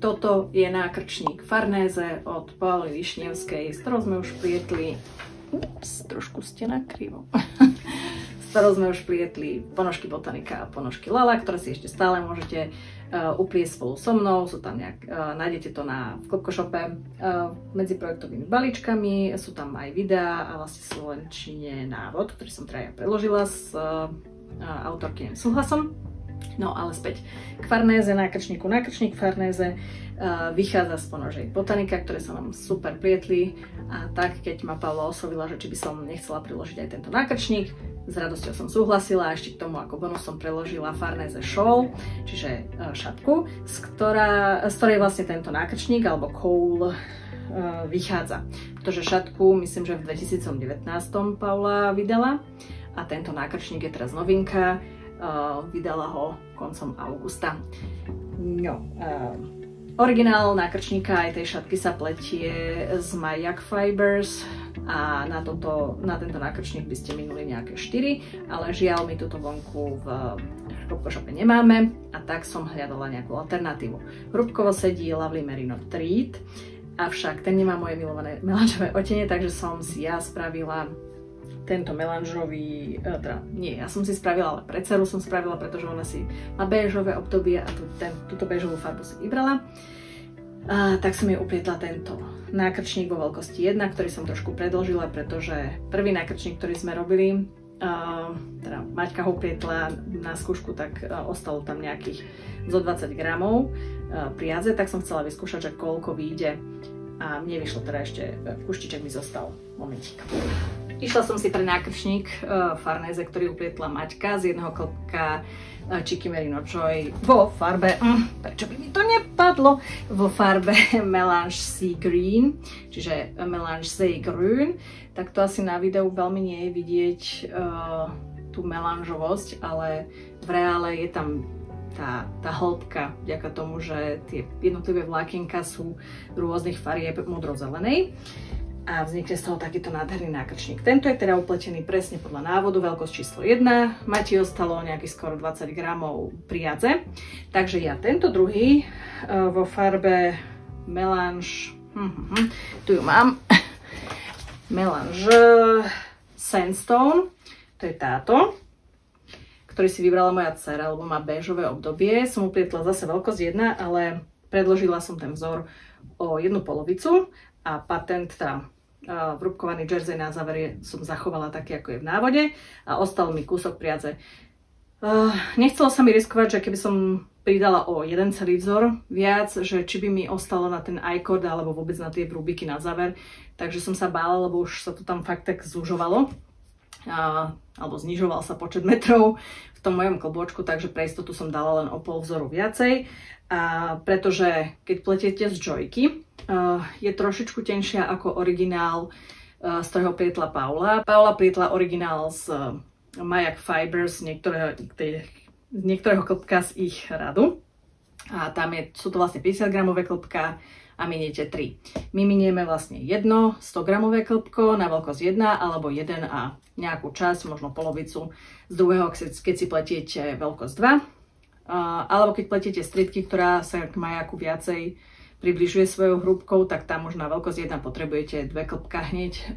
Toto je nákrčník Farnéze od Pauly Višňevskej, s ktorou sme už plietli, trošku ste nakrivo, s ktorou sme už plietli ponožky Botanika a ponožky Lala, ktoré si ešte stále môžete upliesť spolu so mnou. Sú tam nájdete to v Klopkoshope medzi projektovými balíčkami, sú tam aj videá a vlastne slovenčine návod, ktorý som teda ja preložila s autorkyným súhlasom. No ale späť k Farnéze, nákrčníku. Nákrčník Farnéze vychádza z ponožiek Botanika, ktoré sa nám super plietli, a tak keď ma Paula oslovila, že či by som nechcela priložiť aj tento nákrčník, s radosťou som súhlasila, a ešte k tomu ako bonus som preložila Farnéze shawl, čiže šatku, z ktorej vlastne tento nákrčník alebo cowl vychádza. Pretože šatku myslím, že v 2019 Paula vydala a tento nákrčník je teraz novinka. Vydala ho koncom augusta. No, originál nákrčníka aj tej šatky sa pletie z Mayak Fibers a na tento nákrčník by ste minuli nejaké 4, ale žiaľ my túto vonku v Klopkoshope nemáme, a tak som hľadala nejakú alternatívu. Hrúbkovo sedí Lovely Merino Treat, avšak ten nemá moje milované melanžové odtiene, takže som si ja spravila tento melanžový, ja som si spravila, ale pre dceru som spravila, pretože ona si má béžové obdobie a túto béžovú farbu si vybrala. Tak som jej uplietla tento nákrčník vo veľkosti 1, ktorý som trošku predĺžila, pretože prvý nákrčník, ktorý sme robili, teda Maťka ho uplietla na skúšku, tak ostalo tam nejakých zo 20 gramov priadze, tak som chcela vyskúšať, že koľko vyjde, a mne vyšlo teda ešte kuštiček mi zostal. Momentík. Išla som si pre nákrčník Farnéze, ktorý uplietla Maťka z jedného klopka Cheeky Merino Joy vo farbe, prečo by mi to nepadlo, vo farbe Melange Sea Green, čiže Melange Sea Grün. Tak to asi na videu veľmi nie je vidieť tú melanžovosť, ale v reále je tam tá hĺbka vďaka tomu, že tie jednotlivé vlákienka sú rôznych farieb modro-zelenej. A vznikne z toho takýto nádherný nákrčník. Tento je teda upletený presne podľa návodu, veľkosť číslo 1. Mati ostalo nejakých skoro 20 gramov priadze. Takže ja tento druhý vo farbe Melange, tu ju mám, Melange Sandstone, to je táto, ktorý si vybrala moja dcera, lebo má béžové obdobie. Som uplietla zase veľkosť 1, ale predložila som ten vzor o jednu polovicu a patent, vrúbkovaný jersey na záver som zachovala taký, ako je v návode, a ostal mi kúsok priadze. Nechcelo sa mi riskovať, že keby som pridala o jeden celý vzor viac, že či by mi ostalo na ten I-cord alebo vôbec na tie vrúbiky na záver, takže som sa bála, lebo už sa to tam fakt tak zúžovalo. Alebo znižoval sa počet metrov v tom mojom klobôčku, takže pre istotu som dala len o pol vzoru viacej. A pretože keď pletiete z Joyky, je trošičku tenšia ako originál, z ktorého plietla Paula. Paula plietla originál z Mayak Fibers, z niektorého klopka z ich radu. A tam sú to vlastne 50 gramové klopka a miniete 3. My minieme vlastne jedno 100 gramové klopko na veľkosť 1, alebo 1 a nejakú časť, možno polovicu z druhého, keď si pletiete veľkosť 2. Alebo keď pletiete stritky, ktorá sa k Mayaku viacej približuje svojou hrúbkou, tak tam už na veľkosť 1 potrebujete 2 klopka hneď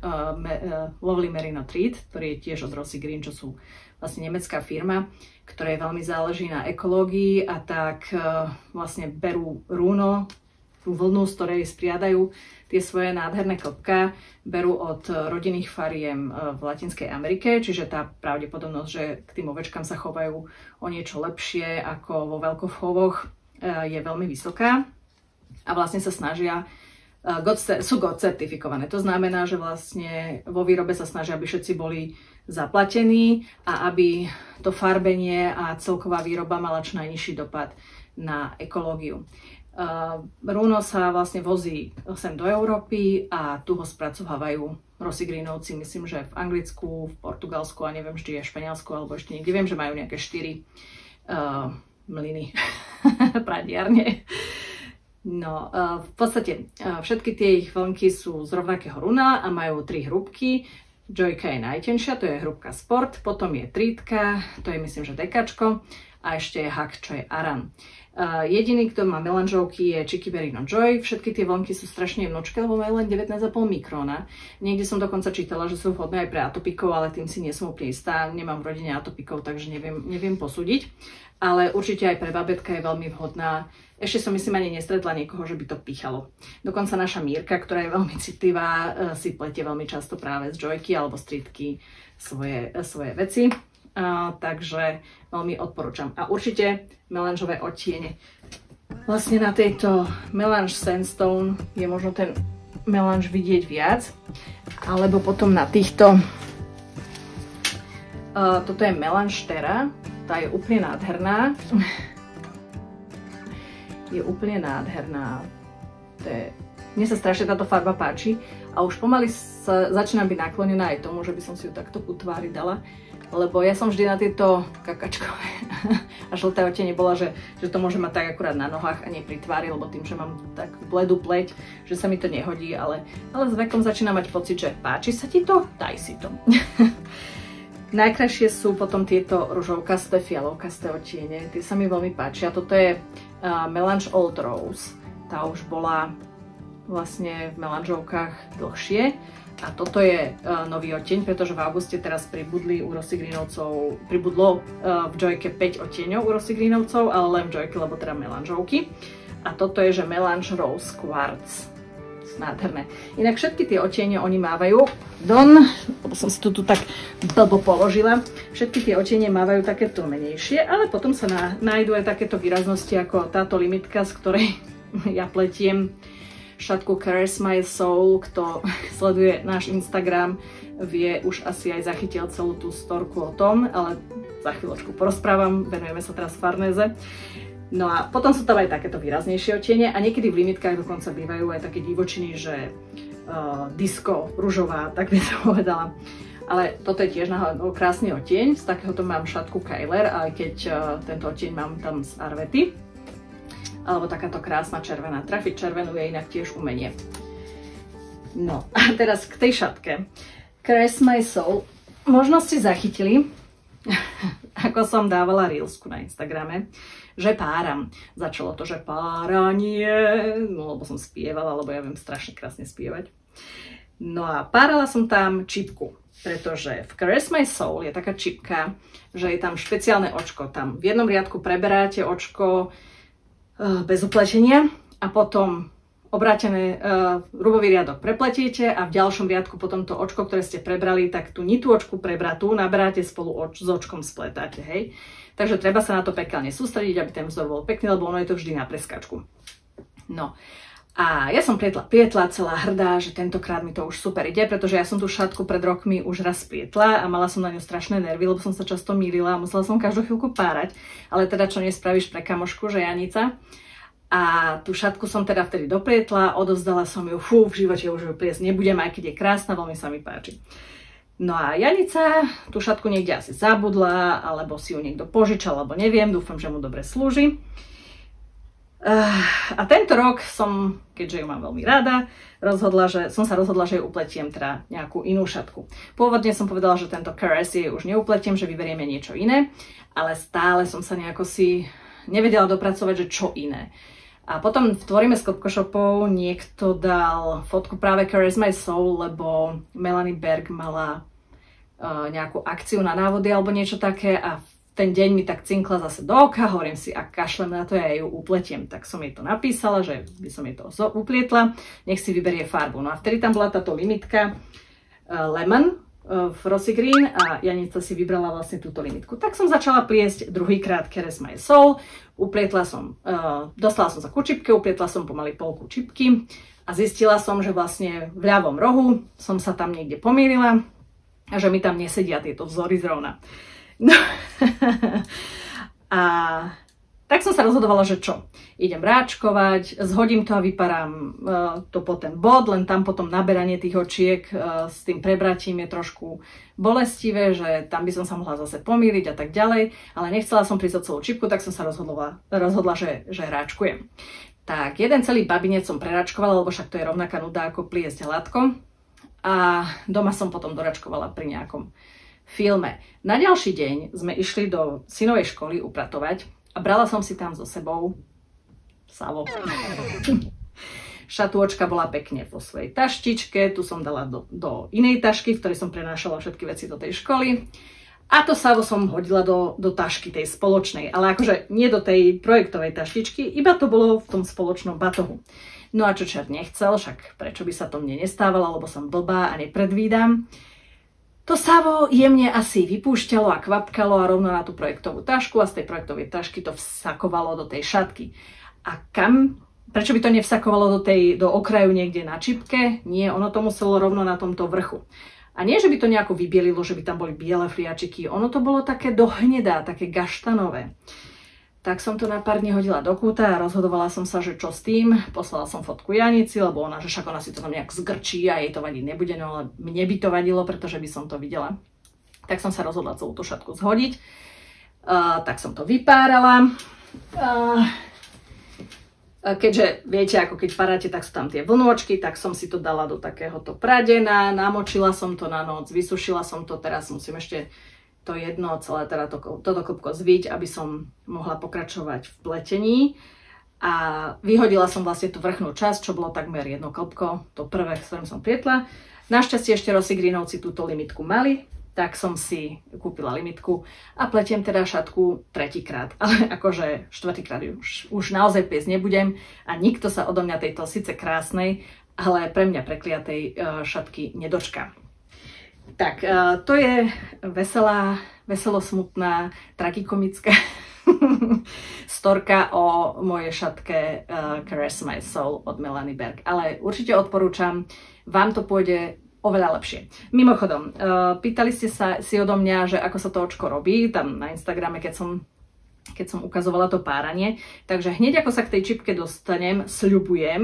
Lovely Merino Treat, ktorý je tiež od Rossi Green, čo sú vlastne nemecká firma, ktorej veľmi záleží na ekológii, a tak vlastne berú rúno, tú vlnu, z ktorej spriadajú tie svoje nádherné klopka, berú od rodinných fariem v Latinskej Amerike, čiže tá pravdepodobnosť, že k tým ovečkám sa chovajú o niečo lepšie ako vo veľkochovoch, je veľmi vysoká. A vlastne sa snažia, sú GOTS certifikované. To znamená, že vlastne vo výrobe sa snažia, aby všetci boli zaplatení a aby to farbenie a celková výroba mala čo najnižší dopad na ekológiu. Rúno sa vlastne vozí sem do Európy a tu ho spracovávajú Rossi Greenovci, myslím, že v Anglicku, v Portugalsku a neviem, či je v Španielsku alebo ešte niekde. Viem, že majú nejaké 4 mlyny, pradiarne. No, v podstate všetky tie ich vlnky sú z rovnakého rúna a majú 3 hrúbky. Joyka je najtenšia, to je hrúbka Sport, potom je Treatka, to je myslím, že dekačko, a ešte je hak, čo je aran. Jediný, kto má melanžovky, je Chicky Berry No Joy. Všetky tie vlnky sú strašne jemnočké, lebo majú len 19,5 mikrona. Niekde som dokonca čítala, že sú vhodné aj pre atopikov, ale tým si nie som úplne istá. Nemám v rodine atopikov, takže neviem posúdiť. Ale určite aj pre babetka je veľmi vhodná. Ešte som myslím ani nestretla niekoho, že by to píchalo. Dokonca naša Mírka, ktorá je veľmi citlivá, si pletie veľmi často práve z Joyky alebo z Tritky svoje veci. Takže veľmi odporúčam. A určite melanžové odtiene. Vlastne na tejto Melange Sandstone je možno ten melanž vidieť viac. Alebo potom na týchto... Toto je Melange Terra. Tá je úplne nádherná. Je úplne nádherná. Mne sa strašne táto farba páči. A už pomaly sa začínam byť naklonená aj tomu, že by som si ju takto ku tvári dala. Lebo ja som vždy na tieto kakačkové a žlté odtiene bola, že to môže mať tak akurát na nohách a nie pri tvári, lebo tým, že mám tak bledú pleť, že sa mi to nehodí, ale s vekom začína mať pocit, že páči sa ti to? Daj si to. Najkrajšie sú potom tieto ružovkasté, fialovkasté odtiene, tie sa mi veľmi páčia. Toto je Melange Old Rose, tá už bola vlastne v melanžovkách dlhšie. A toto je nový odtieň, pretože v auguste teraz pribudlo v Joyke 5 odtieňov u Rosy Greenovcov, ale len v Joyke, lebo teda melanžovky. A toto je, že Melange Rose Quartz. Nádherné. Inak všetky tie odtiene oni mávajú, lebo som si to tu tak blbo položila, všetky tie odtiene mávajú takéto menejšie, ale potom sa nájdú aj takéto výraznosti ako táto limitka, z ktorej ja pletiem šatku Caress My Soul. Kto sleduje náš Instagram, vie už asi aj zachytil celú tú storku o tom, ale za chvíľočku porozprávam, venujeme sa teraz farnéze. No a potom sú tam aj takéto výraznejšie odtiene a niekedy v limitkách dokonca bývajú aj také divočiny, že disco, ružová, tak by som povedala. Ale toto je tiež krásny odtieň, z takéhoto mám šatku Kyler, aj keď tento odtieň mám tam z Arvety. Alebo takáto krásna červená. Trafiť červenú je inak tiež umenie. No a teraz k tej šatke. Caress My Soul. Možno ste zachytili, ako som dávala reelsku na Instagrame, že páram. Začalo to, že páranie, no lebo som spievala, lebo ja viem strašne krásne spievať. No a párala som tam čipku, pretože v Caress My Soul je taká čipka, že je tam špeciálne očko. Tam v jednom riadku preberáte očko bez upletenia a potom obrátené rubový riadok prepletiete a v ďalšom riadku potom to očko, ktoré ste prebrali, tak tú nitú očku prebratú naberáte spolu s očkom spletáte, hej. Takže treba sa na to pekne sústrediť, aby ten vzor bol pekný, lebo ono je to vždy na preskačku. No a ja som plietla celá hrdá, že tentokrát mi to už super ide, pretože ja som tú šatku pred rokmi už raz plietla a mala som na ňu strašné nervy, lebo som sa často mýlila a musela som každú chvíľku párať, ale teda čo nespravíš pre kamošku, že Janica. A tú šatku som teda vtedy doplietla, odovzdala som ju, v živote už ju pliesť nebudem, aj keď je krásna, veľmi sa mi páči. No a Janica tú šatku niekde asi zabudla, alebo si ju niekto požičal, alebo neviem, dúfam, že mu dobre slúži. A tento rok som, keďže ju mám veľmi rada, som sa rozhodla, že ju upletiem teda nejakú inú šatku. Pôvodne som povedala, že tento Caress jej už neupletiem, že vyberieme niečo iné, ale stále som sa nejako si nevedela dopracovať, že čo iné. A potom v Tvoríme s Kopkošopou niekto dal fotku práve Caress My Soul, lebo Melanie Berg mala nejakú akciu na návody alebo niečo také a ten deň mi tak cinkla zase do oka, hovorím si, ak kašlem na to, ja ju upletiem. Tak som jej to napísala, že by som jej to uplietla, nech si vyberie farbu. No a vtedy tam bola táto limitka Lemon v Rosy Green a Janica si vybrala vlastne túto limitku. Tak som začala pliesť druhýkrát Caress My Soul, dostala som sa ku čipke, uplietla som pomaly polku čipky a zistila som, že vlastne v ľavom rohu som sa tam niekde pomýlila a že mi tam nesedia tieto vzory zrovna. No. A tak som sa rozhodovala, že čo? Idem ráčkovať, zhodím to a vyparám to po ten bod, len tam potom naberanie tých očiek s tým prebratím je trošku bolestivé, že tam by som sa mohla zase pomýliť a tak ďalej, ale nechcela som prísť o celú čipku, tak som sa rozhodla že ráčkujem. Tak jeden celý babinec som preračkovala, lebo však to je rovnaká nuda ako pliesť hladko a doma som potom doračkovala pri nejakom filme. Na ďalší deň sme išli do synovej školy upratovať a brala som si tam so sebou Savo. Šatôčka bola pekne vo svojej taštičke, tu som dala do inej tašky, v ktorej som prenášala všetky veci do tej školy. A to Savo som hodila do tašky tej spoločnej, ale akože nie do tej projektovej taštičky, iba to bolo v tom spoločnom batohu. No a čo čert nechcel, však prečo by sa to mne nestávalo, lebo som blbá a nepredvídam. To Savo jemne asi vypúšťalo a kvapkalo a rovno na tú projektovú tašku a z tej projektovej tašky to vsakovalo do tej šatky. A kam? Prečo by to nevsakovalo do okraju niekde na čipke? Nie, ono to muselo rovno na tomto vrchu. A nie, že by to nejako vybielilo, že by tam boli biele fliačiky, ono to bolo také dohnedá, také gaštanové. Tak som to na pár dní hodila do kúta a rozhodovala som sa, že čo s tým. Poslala som fotku Janici, lebo ona, že však ona si to tam nejak zgrčí a jej to vadiť nebude, no ale mne by to vadilo, pretože by som to videla. Tak som sa rozhodla celú tú šatku zhodiť. Tak som to vypárala. Keďže viete, ako keď paráte, tak sú tam tie vlnôčky, tak som si to dala do takéhoto pradena, namočila som to na noc, vysušila som to, teraz musím ešte to jedno celé teda toto klbko zviť, aby som mohla pokračovať v pletení. A vyhodila som vlastne tú vrchnú časť, čo bolo takmer jedno klbko, to prvé, s ktorým som prietla. Našťastie ešte Rossi Greenovci túto limitku mali, tak som si kúpila limitku a pletiem teda šatku tretíkrát. Ale akože štvrtýkrát už naozaj piesť nebudem a nikto sa odo mňa tejto síce krásnej, ale pre mňa prekliatej šatky nedočká. Tak, to je veselo smutná, tragikomická storka o mojej šatke Caress My Soul od Melanie Berg. Ale určite odporúčam, vám to pôjde oveľa lepšie. Mimochodom, pýtali ste sa si odo mňa, že ako sa to očko robí, tam na Instagrame, keď som ukazovala to páranie. Takže hneď ako sa k tej čipke dostanem, sľubujem,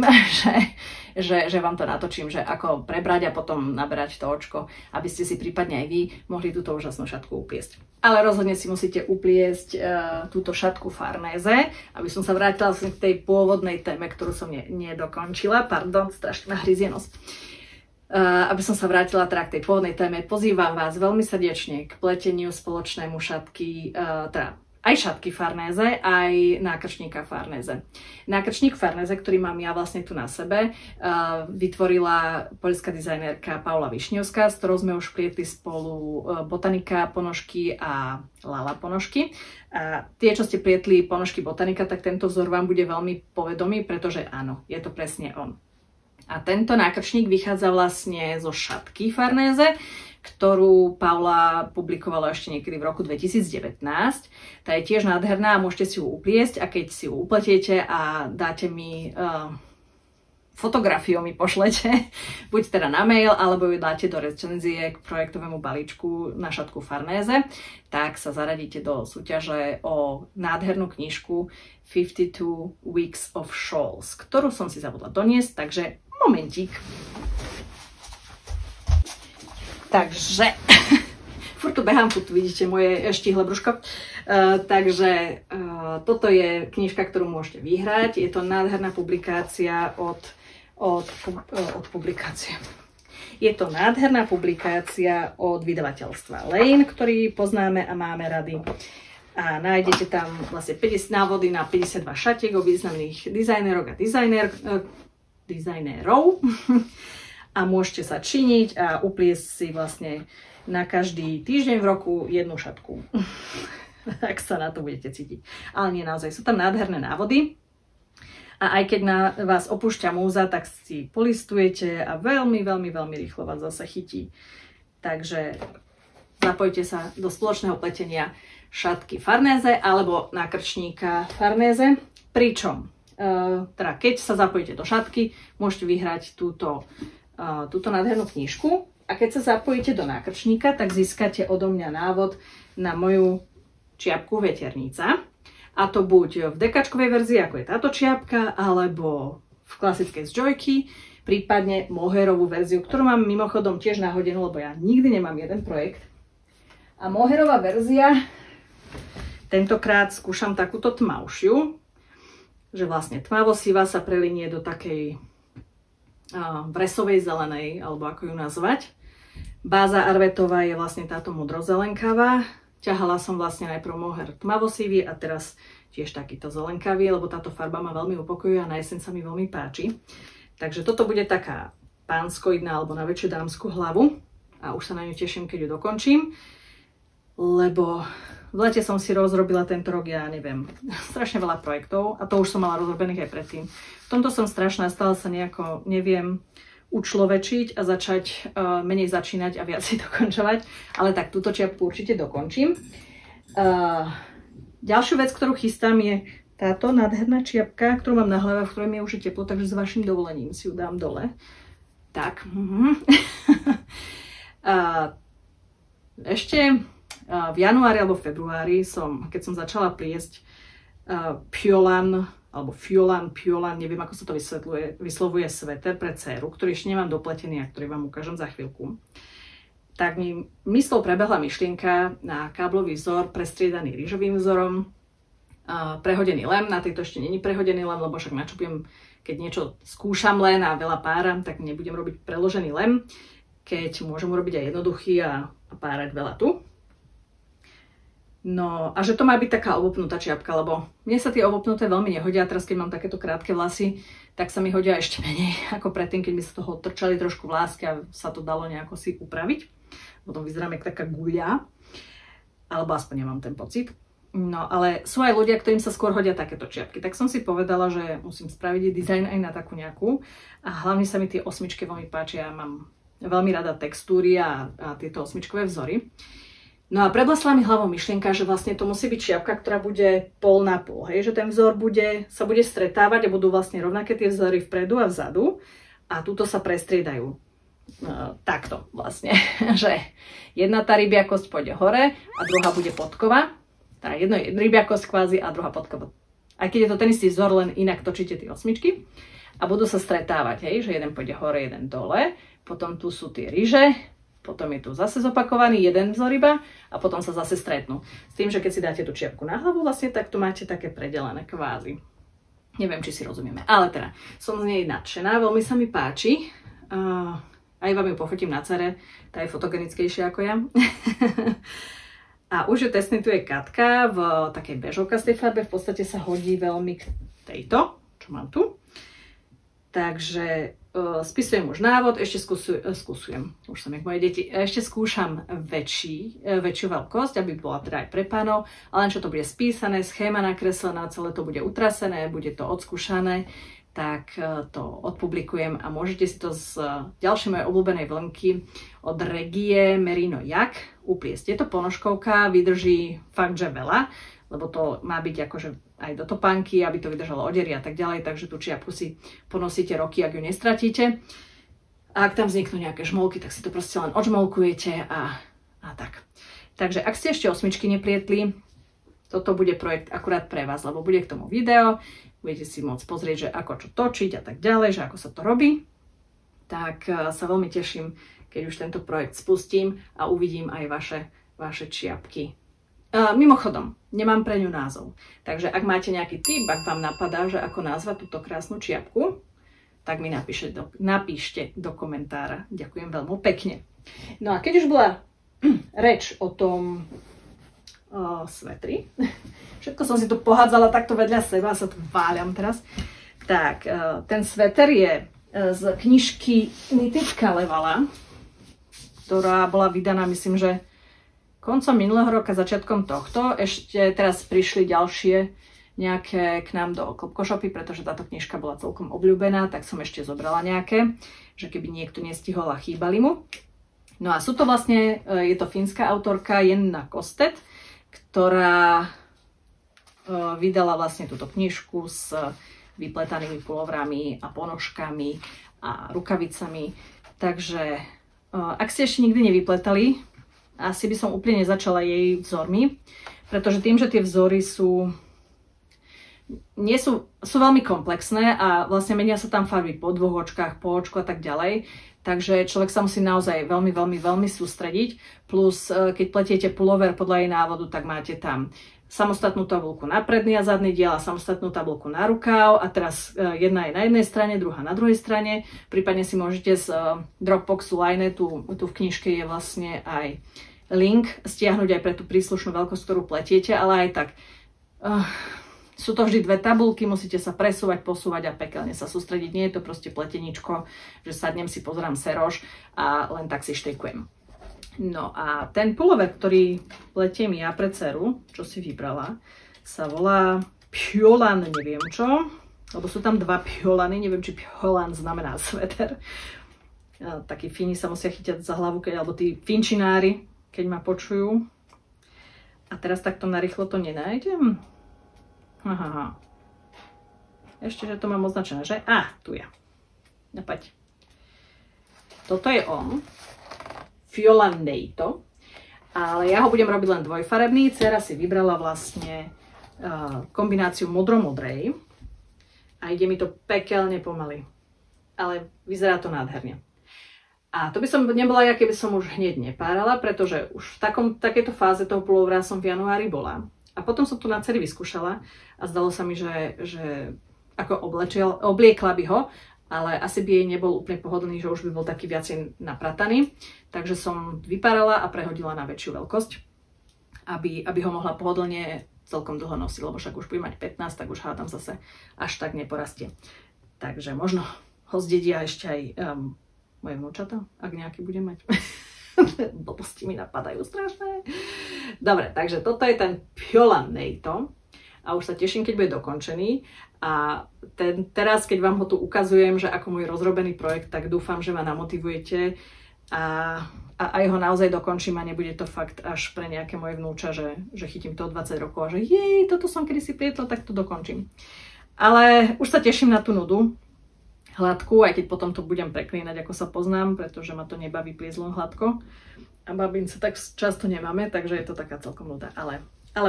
že vám to natočím, že ako prebrať a potom naberať to očko, aby ste si prípadne aj vy mohli túto úžasnú šatku upliesť. Ale rozhodne si musíte upliesť túto šatku Farnéze, aby som sa vrátila k tej pôvodnej téme, ktorú som nedokončila. Pardon, strašne ma hryzie nos. Aby som sa vrátila teda k tej pôvodnej téme, pozývam vás veľmi srdečne k pleteniu spoločnému šatky, teda aj šatky Farnéze, aj nákrčníka Farnéze. Nákrčník Farnéze, ktorý mám ja vlastne tu na sebe, vytvorila poľská dizajnérka Paula Višňovská, s ktorou sme už plietli spolu Botanika ponožky a Lala ponožky. A tie, čo ste plietli ponožky Botanika, tak tento vzor vám bude veľmi povedomý, pretože áno, je to presne on. A tento nákrčník vychádza vlastne zo šatky Farnéze, ktorú Paula publikovala ešte niekedy v roku 2019. Tá je tiež nádherná a môžete si ju upliesť a keď si ju upletiete a dáte mi fotografiu, mi pošlete, buď teda na mail, alebo ju dáte do recenzie k projektovému balíčku na šatku Farnéze, tak sa zaradíte do súťaže o nádhernú knižku 52 Weeks of Shawls, ktorú som si zabudla doniesť, takže momentík. Takže, furt tu behám, furt tu vidíte moje štihle brúško. Takže toto je knižka, ktorú môžete vyhrať. Je to nádherná publikácia od publikácie. Je to nádherná publikácia od vydavateľstva Lane, ktorý poznáme a máme rady. A nájdete tam vlastne 50 návody na 52 šatiek o významných dizajnerok a dizajnérov a môžete sa činiť a upliesť si vlastne na každý týždeň v roku jednu šatku. Tak sa na to budete cítiť. Ale nie, naozaj sú tam nádherné návody a aj keď na vás opúšťa múza, tak si polistujete a veľmi, veľmi, veľmi rýchlo vás zase chytí. Takže zapojte sa do spoločného pletenia šatky Farnéze alebo nákrčníka Farnéze, pričom teda keď sa zapojíte do šatky, môžete vyhrať túto nádhernú knižku a keď sa zapojíte do nákrčníka, tak získate odo mňa návod na moju čiapku veternica. A to buď v dekačkovej verzii, ako je táto čiapka, alebo v klasickej z Joyky, prípadne mohairovú verziu, ktorú mám mimochodom tiež nahodenú, lebo ja nikdy nemám jeden projekt. A mohairová verzia, tentokrát skúšam takúto tmavšiu, že vlastne tmavo-sivá sa prelinie do takej vresovej zelenej, alebo ako ju nazvať. Báza Arvetová je vlastne táto modrozelenkavá. Ťahala som vlastne najprv mohair tmavosivý a teraz tiež takýto zelenkavý, lebo táto farba ma veľmi upokojuje a na jeseň sa mi veľmi páči. Takže toto bude taká pánskoidná alebo na väčšiu dámsku hlavu a už sa na ňu teším, keď ju dokončím, lebo v lete som si rozrobila tento rok, ja neviem, strašne veľa projektov a to už som mala rozrobených aj predtým. V tomto som strašná, stále sa nejako neviem učlovečiť a začať menej začínať a viacej dokončovať, ale tak túto čiapku určite dokončím. Ďalšiu vec, ktorú chystám, je táto nádherná čiapka, ktorú mám na hlave, v ktorej mi je už teplo, takže s vašim dovolením si ju dám dole. Tak. Ešte v januári alebo februári keď som začala pliesť Piolan, alebo Piolan, neviem ako sa to vyslovuje sveter pre dceru, ktorý ešte nemám dopletený a ktorý vám ukážem za chvíľku. Tak mi myslou prebehla myšlienka na káblový vzor prestriedaný rýžovým vzorom, prehodený lem, na tejto ešte není prehodený lem, lebo však na čo budem, keď niečo skúšam len a veľa páram, tak nebudem robiť preložený lem, keď môžem urobiť aj jednoduchý a párať veľa tu. No a že to má byť taká obopnutá čiapka, lebo mne sa tie obopnuté veľmi nehodia. Teraz keď mám takéto krátke vlasy, tak sa mi hodia ešte menej ako predtým, keď mi sa toho trčali trošku vlásky a sa to dalo nejako si upraviť. Potom vyzerám jak taká guľa, alebo aspoň nemám ten pocit. No ale sú aj ľudia, ktorým sa skôr hodia takéto čiapky. Tak som si povedala, že musím spraviť dizajn aj na takú nejakú. A hlavne sa mi tie osmičky veľmi páčia. Ja mám veľmi rada textúry a tieto osmičkové vzory. No a preblesla mi hlavou myšlienka, že vlastne to musí byť čiapka, ktorá bude pol na pol, hej? Že ten vzor sa bude stretávať a budú vlastne rovnaké tie vzory vpredu a vzadu a túto sa prestriedajú. Takto vlastne, že jedna tá rybia kosť pôjde hore a druhá bude podkova, teda jedna rybia kosť kvázi a druhá podkova. Aj keď je to ten istý vzor, len inak točíte tie osmičky a budú sa stretávať, hej? Že jeden pôjde hore, jeden dole, potom tu sú tie ryže. Potom je tu zase zopakovaný jeden vzor iba a potom sa zase stretnú. S tým, že keď si dáte tú čiapku na hlavu, vlastne tak tu máte také predelené kvázi. Neviem, či si rozumieme. Ale teda, som z nej nadšená, veľmi sa mi páči. Aj vám ju pofotím na cere, tá je fotogenickejšia ako ja. A už je testný, tu je Katka v takej bežovkastej farbe, v podstate sa hodí veľmi k tejto, čo mám tu. Takže spisujem už návod, ešte skúsujem, už som jak moje deti, ešte skúšam väčšiu veľkosť, aby bola teda aj pre pánov, ale len čo to bude spísané, schéma nakreslená, celé to bude utrasené, bude to odskúšané, tak to odpublikujem a môžete si to z ďalšej mojej obľúbenej vlnky od Regie Merino Jak upliesť. Je to ponožkovka, vydrží fakt, že veľa, lebo to má byť akože aj do topánky, aby to vydržalo odery a tak ďalej, takže tú čiapku si ponosíte roky, ak ju nestratíte. A ak tam vzniknú nejaké žmolky, tak si to proste len odžmolkujete a tak. Takže ak ste ešte osmičky neplietli, toto bude projekt akurát pre vás, lebo bude k tomu video, budete si môcť pozrieť, že ako čo točiť a tak ďalej, že ako sa to robí. Tak sa veľmi teším, keď už tento projekt spustím a uvidím aj vaše čiapky. Mimochodom, nemám pre ňu názov. Takže ak máte nejaký tip, ak vám napadá, že ako nazvať túto krásnu čiapku, tak mi napíšte do komentára. Ďakujem veľmi pekne. No a keď už bola reč o tom svetri, všetko som si tu pohádzala takto vedľa seba, sa tu váľam teraz, tak ten sveter je z knižky Nitická Levala, ktorá bola vydaná, myslím, že koncom minulého roka, začiatkom tohto. Ešte teraz prišli ďalšie nejaké k nám do Klopkošopy, pretože táto knižka bola celkom obľúbená, tak som ešte zobrala nejaké, že keby niekto nestihol a chýbali mu. No a sú to vlastne, je to fínska autorka Jenna Kostet, ktorá vydala vlastne túto knižku s vypletanými pulovrami a ponožkami a rukavicami. Takže ak ste ešte nikdy nevypletali, asi by som úplne nezačala jej vzormi, pretože tým, že tie vzory sú veľmi komplexné a vlastne menia sa tam farby po dvoch očkách, po očku a tak ďalej. Takže človek sa musí naozaj veľmi sústrediť. Plus, keď pletiete pulover podľa jej návodu, tak máte tam samostatnú tabulku na predný a zadný diel a samostatnú tabulku na rukáv a teraz jedna je na jednej strane, druhá na druhej strane. Prípadne si môžete z Dropboxu Line, tu v knižke je vlastne aj link, stiahnuť aj pre tú príslušnú veľkosť, ktorú pletiete, ale aj tak sú to vždy dve tabulky, musíte sa presúvať, posúvať a pekelne sa sústrediť. Nie je to proste pleteničko, že sadnem si, pozerám seroš a len tak si štrikujem. No a ten pulover, ktorý pletiem ja pre dceru, čo si vybrala, sa volá Piolan, neviem čo, lebo sú tam dva piolany, neviem, či Piolan znamená sveter. Takí Fíni sa musia chytiať za hlavu, alebo tí finčinári, keď ma počujú. A teraz takto narýchlo to nenájdem. Aha. Ešte, že to mám označené, že? Tu je. Napaď. Toto je on. Fiolandeito, ale ja ho budem robiť len dvojfarebný. Dcera si vybrala vlastne kombináciu modro-modrej a ide mi to pekelne pomaly, ale vyzerá to nádherne. A to by som nebola ja, keby som už hneď nepárala, pretože už v takejto fáze toho pulovera som v januári bola. A potom som to na dceri vyskúšala a zdalo sa mi, že ako obliekla by ho, ale asi by jej nebol úplne pohodlný, že už by bol taký viacej naprataný. Takže som vypárala a prehodila na väčšiu veľkosť, aby ho mohla pohodlne celkom dlho nosiť, lebo však už bude mať 15, tak už hádam zase až tak neporastie. Takže možno ho zdedia ešte aj moje vnúčata, ak nejaký bude mať. Blbosti mi napadajú strašné. Dobre, takže toto je ten Piolandeito. A už sa teším, keď bude dokončený. A teraz, keď vám ho tu ukazujem, že ako môj rozrobený projekt, tak dúfam, že ma namotivujete a aj ho naozaj dokončím a nebude to fakt až pre nejaké moje vnúča, že chytím to 20 rokov a že jej, toto som kedysi plietla, tak to dokončím. Ale už sa teším na tú nudu hladkú, aj keď potom to budem preklínať, ako sa poznám, pretože ma to nebaví pliesť len hladko. A babince tak často nemáme, takže je to taká celkom nuda, ale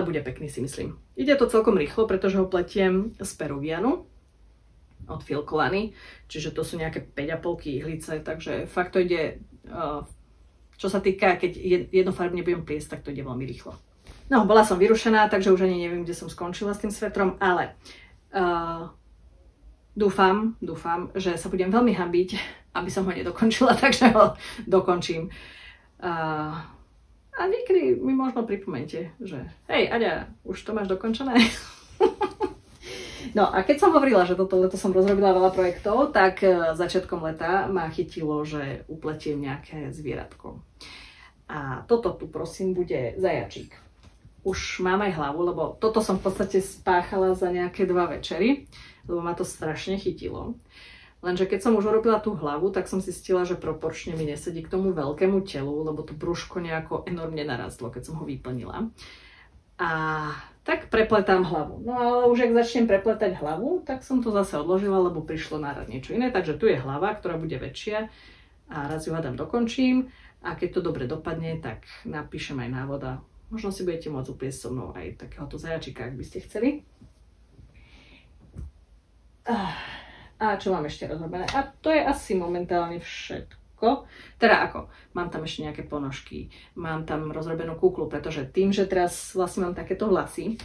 bude pekný, si myslím. Ide to celkom rýchlo, pretože ho pletiem z Peruvianu od Filcolany, čiže to sú nejaké 5,5 ihlice, takže fakt to ide, čo sa týka, keď jednofarbne budem pliesť, tak to ide veľmi rýchlo. No, bola som vyrušená, takže už ani neviem, kde som skončila s tým svetrom, ale dúfam, že sa budem veľmi hanbiť, aby som ho nedokončila, takže ho dokončím. A niekedy mi možno pripomente, že hej, Aďa, už to máš dokončené? No a keď som hovorila, že toto leto som rozrobila veľa projektov, tak začiatkom leta ma chytilo, že upletiem nejaké zvieratko. A toto tu prosím bude zajačík. Už mám aj hlavu, lebo toto som v podstate spáchala za nejaké 2 večery, lebo ma to strašne chytilo. Lenže keď som už urobila tú hlavu, tak som zistila, že proporčne mi nesedí k tomu veľkému telu, lebo to brúško nejako enormne narastlo, keď som ho vyplnila. A tak prepletám hlavu. No ale už ak začnem prepletať hlavu, tak som to zase odložila, lebo prišlo na rad niečo iné. Takže tu je hlava, ktorá bude väčšia a raz ju hádam dokončím. A keď to dobre dopadne, tak napíšem aj návod a možno si budete môcť upliesť so mnou aj takéhoto zajačika, ak by ste chceli. A čo mám ešte rozrobené? A to je asi momentálne všetko. Teda ako, mám tam ešte nejaké ponožky, mám tam rozrobenú kúklu, pretože tým, že teraz vlastne mám takéto vlasy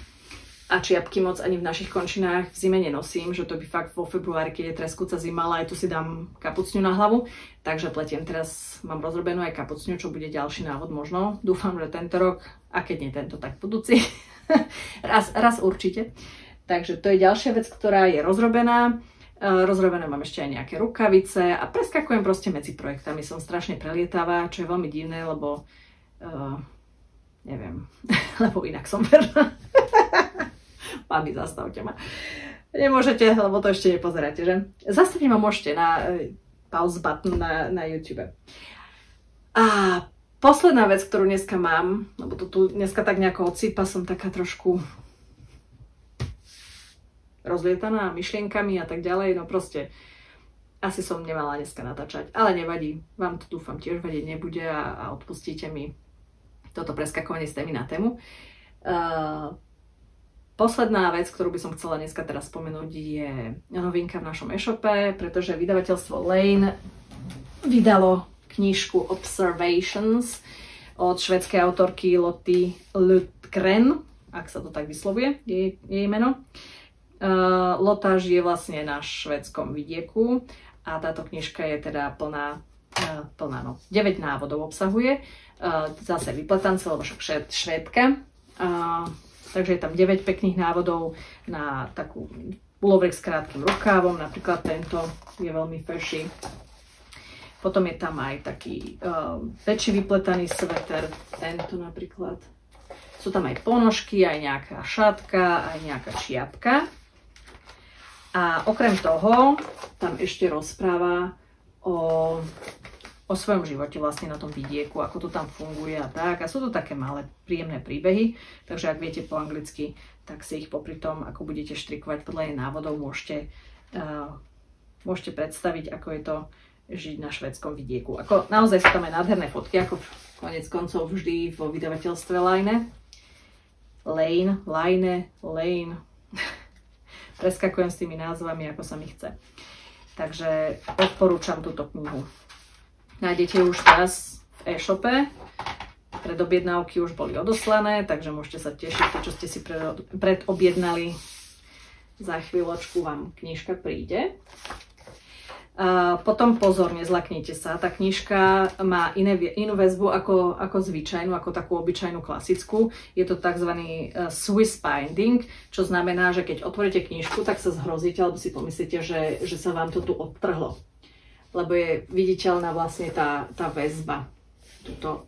a čiapky moc ani v našich končinách v zime nenosím, že to by fakt vo februári, keď je treskúca zima, ale aj tu si dám kapucňu na hlavu, takže pletiem teraz, mám rozrobenú aj kapucňu, čo bude ďalší návod možno. Dúfam, že tento rok, a keď nie tento, tak budúci. raz určite. Takže to je ďalšia vec, ktorá je rozrobená. Rozrobené mám ešte aj nejaké rukavice a preskakujem proste medzi projektami. Som strašne prelietavá, čo je veľmi divné, lebo neviem, lebo inak som verná. Mami, zastavte ma. Nemôžete, lebo to ešte nepozeráte, že? Zastaviť ma môžete na pause button na YouTube. A posledná vec, ktorú dneska mám, lebo to tu dneska tak nejako odsýpa, som taká trošku rozlietaná myšlienkami a tak ďalej, no proste asi som nemala dneska natáčať, ale nevadí, vám to dúfam tiež vadiť nebude a odpustíte mi toto preskakovanie z témy na tému. Posledná vec, ktorú by som chcela dneska teraz spomenúť, je novinka v našom e-shope, pretože vydavateľstvo Lane vydalo knižku Observations od švédskej autorky Lottie Lundgren. ak sa to tak vyslovuje, jej meno. Lotta žije vlastne na švédskom vidieku a táto knižka je teda plná, no, 9 návodov obsahuje. Zase vypletance, lebo však Švédka. Takže je tam 9 pekných návodov na takú pulovek s krátkym rukávom, napríklad tento je veľmi feší. Potom je tam aj taký väčší vypletaný sveter, tento napríklad. Sú tam aj ponožky, aj nejaká šatka, aj nejaká čiapka. A okrem toho tam ešte rozpráva o svojom živote vlastne na tom vidieku, ako to tam funguje a tak. A sú to také malé, príjemné príbehy, takže ak viete po anglicky, tak si ich popri tom, ako budete štrikovať podľa jej návodov, môžete predstaviť, ako je to žiť na švédskom vidieku. Ako, naozaj sú tam aj nádherné fotky, ako konec koncov vždy vo vydavateľstve Lane. Preskakujem s tými názvami, ako sa mi chce. Takže odporúčam túto knihu. Nájdete ju už teraz v e-shope. Predobjednávky už boli odoslané, takže môžete sa tešiť, čo ste si predobjednali. Za chvíľočku vám knižka príde. Potom pozor, nezlaknite sa. Tá knižka má inú väzbu ako zvyčajnú, ako takú obyčajnú klasickú. Je to tzv. Swiss binding, čo znamená, že keď otvoríte knižku, tak sa zhrozíte, alebo si pomyslíte, že sa vám to tu odtrhlo. Lebo je viditeľná vlastne tá väzba. Tuto.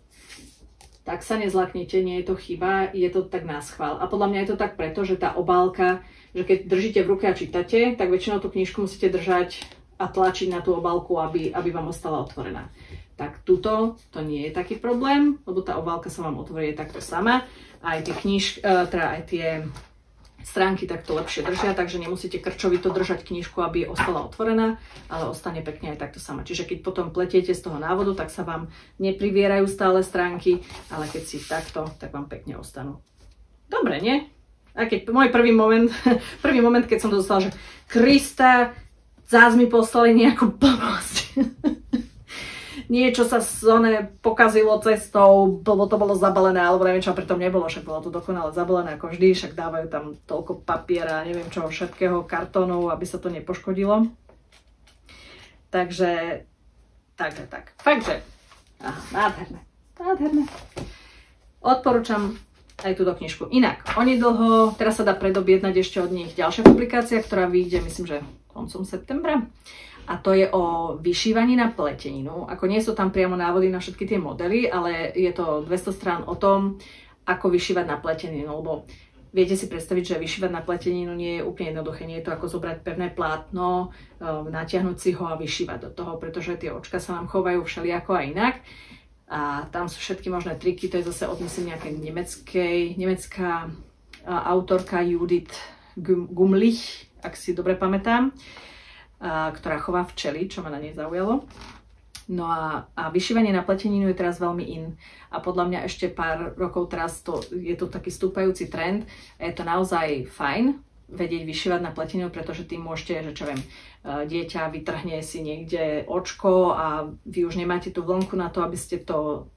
Tak sa nezlaknite, nie je to chyba, je to tak náschvál. A podľa mňa je to tak preto, že tá obálka, že keď držíte v ruke a čítate, tak väčšinou tú knižku musíte držať a tlačiť na tú obálku, aby vám ostala otvorená. Tak tuto to nie je taký problém, lebo tá obálka sa vám otvorí takto sama. Aj tie stránky takto lepšie držia, takže nemusíte krčovito držať knižku, aby ostala otvorená, ale ostane pekne aj takto sama. Čiže keď potom pletiete z toho návodu, tak sa vám neprivierajú stále stránky, ale keď si takto, tak vám pekne ostanú. Dobre, nie? A keď môj prvý moment, keď som to dostala, že Krista, zás mi poslali nejakú blbosť. Niečo sa pokazilo cestou, lebo to bolo zabalené, alebo neviem čo, pritom nebolo, však bolo to dokonale zabalené ako vždy, však dávajú tam toľko papiera, neviem čo, všetkého, kartónov, aby sa to nepoškodilo. Takže tak. Fakt, že nádherné. Odporúčam aj túto knižku. Inak, onedlho, teraz sa dá predobjednať ešte od nich ďalšia publikácia, ktorá vyjde, myslím, že koncom septembra. A to je o vyšívaní na pleteninu. Ako nie sú tam priamo návody na všetky tie modely, ale je to 200 strán o tom, ako vyšívať na pleteninu. Lebo viete si predstaviť, že vyšívať na pleteninu nie je úplne jednoduché. Nie je to ako zobrať pevné plátno, natiahnuť si ho a vyšívať do toho, pretože tie očka sa nám chovajú všelijako a inak. A tam sú všetky možné triky. To je zase od myslím nejakej nemecká autorka Judith Gumlich, ak si dobre pamätám, ktorá chová včely, čo ma na nej zaujalo. No a vyšívanie na pleteninu je teraz veľmi in. A podľa mňa ešte pár rokov teraz je to taký stúpajúci trend. A je to naozaj fajn vedieť vyšívať na pleteninu, pretože tým môžete, že čo viem, dieťa vytrhne si niekde očko a vy už nemáte tú vlnku na to, aby ste to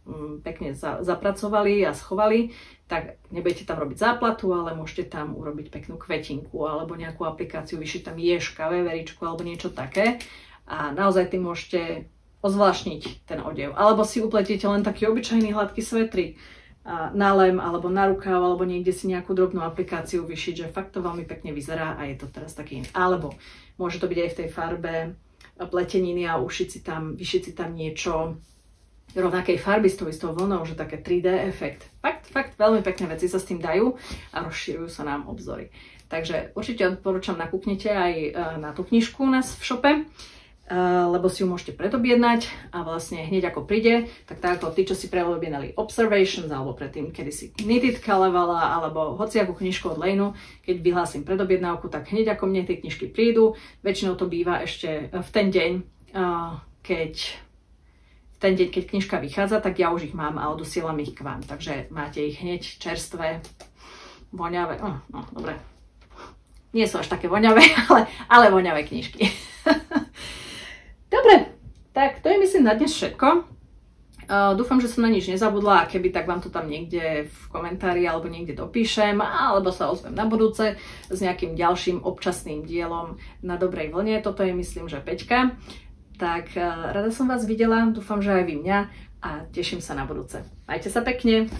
pekne zapracovali a schovali, tak nebudete tam robiť záplatu, ale môžete tam urobiť peknú kvetinku alebo nejakú aplikáciu, vyšiť tam ježka, veveričku alebo niečo také. A naozaj tým môžete ozvláštniť ten odev. Alebo si upletiete len taký obyčajný hladký svetrik na lem alebo na rukáv, alebo niekde si nejakú drobnú aplikáciu vyšiť, že fakt to veľmi pekne vyzerá a je to teraz taký. Alebo môže to byť aj v tej farbe pleteniny a vyšiť si tam niečo rovnakej farby s tou istou vlnou, že také 3D efekt. Fakt veľmi pekné veci sa s tým dajú a rozširujú sa nám obzory. Takže určite odporúčam, nakúknite aj na tú knižku u nás v shope, lebo si ju môžete predobjednať a vlastne hneď ako príde, tak ako tí, čo si predobjednali Observations alebo predtým kedysi Knitted Kalevala alebo hociakú knižku od Laneu, keď vyhlásim predobjednávku, tak hneď ako mne tie knižky prídu. Väčšinou to býva ešte v ten deň, keď knižka vychádza, tak ja už ich mám a odosielam ich k vám. Takže máte ich hneď čerstvé, voňavé, no dobre, nie sú až také voňavé, ale voňavé knižky. Dobre, tak to je myslím na dnes všetko. Dúfam, že som na nič nezabudla a keby, tak vám to tam niekde v komentári alebo niekde dopíšem, alebo sa ozvem na budúce s nejakým ďalším občasným dielom na dobrej vlne. Toto je, myslím, že Peťka. Tak rada som vás videla, dúfam, že aj vy mňa a teším sa na budúce. Majte sa pekne!